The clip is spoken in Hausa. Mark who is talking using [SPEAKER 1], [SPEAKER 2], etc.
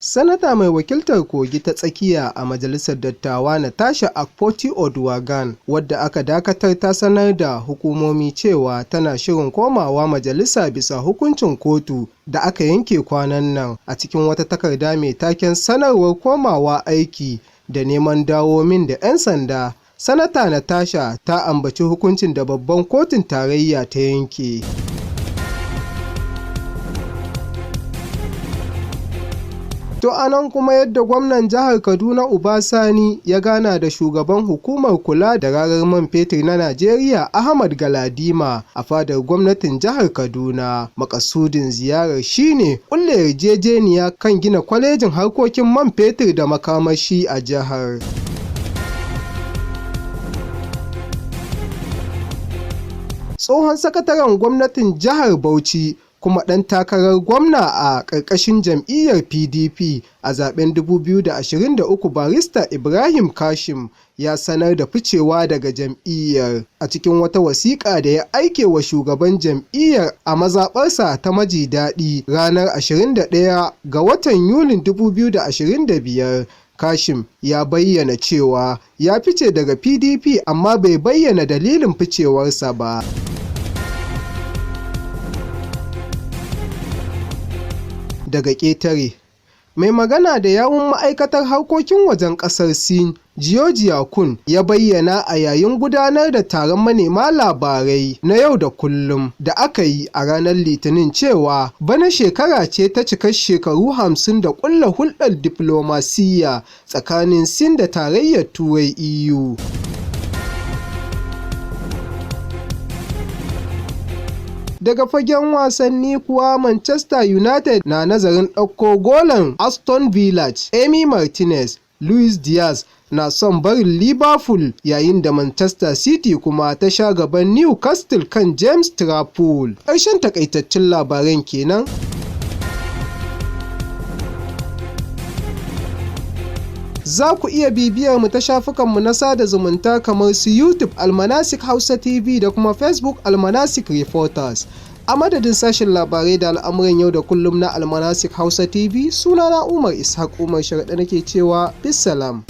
[SPEAKER 1] Sanata mai wakiltar Kogi ta tsakiya a Majalisar Dattawa Natasha Akpoti-Odwagan, wadda aka dakatar, ta sanar da hukumomi cewa tana shirin komawa majalisa bisa hukuncin kotu da aka yanke kwanan nan. A cikin wata takarda mai taken sanarwar komawa aiki da neman dawo min da 'yan sanda, Sanata Natasha ta ambaci hukuncin da babban kotun tarayya ta yanke. To anan kuma yadda gwamnan jihar Kaduna Uba Sani ya gana da shugaban hukumar kula da rarar man fetur na Najeriya Ahmad Galadima a fadar gwamnatin jihar Kaduna. Makasudin ziyarar shine kulle yarjejeniya kan gina kwalejin harkokin man fetur da makamashi a jihar. Tsohon sakataren gwamnatin jihar Bauchi kuma ɗan takarar gwamna a ƙarƙashin jam'iyyar PDP a zaben 2023 barista Ibrahim Kashim ya sanar da ficewa daga jam'iyyar. A cikin wata wasiƙa da ya aike wa shugaban jam'iyyar a mazaɓarsa ta Maji Daɗi ranar 21 ga watan Yulin 2025, Kashim ya bayyana cewa ya fice daga PDP amma bai bayyana dalilin ficewarsa ba. Daga ƙetare, mai magana da yawun ma'aikatar harkokin wajen ƙasar Sin, Georgia Kun, ya bayyana a yayin gudanar da taron manema labarai na yau da kullum da aka yi a ranar Litinin cewa bana shekara ce ta cikar shekaru 50 da ƙulla hulɗar diflomasiyya tsakanin Sin da Tarayyar Turai EU. Daga fagen wasanni kuwa, Manchester United na nazarin ɗauko golan Aston Villa Emi Martinez. Luis Diaz na son barin Liverpool, yayin da Manchester City kuma ta sha gaban Newcastle kan James Trafford. Ƙarshen takaitattun labaran kenan. Za ku iya bibiyar mu ta shafukanmu na sada zumunta kamar su YouTube Al-Manasik Hausa TV da kuma Facebook Al-Manasik Reporters. A madadin sashen labarai da al'amuran yau da kullum na Al-Manasik Hausa TV, sunana Umar Ishaq Umar Sharada nake cewa bisalam.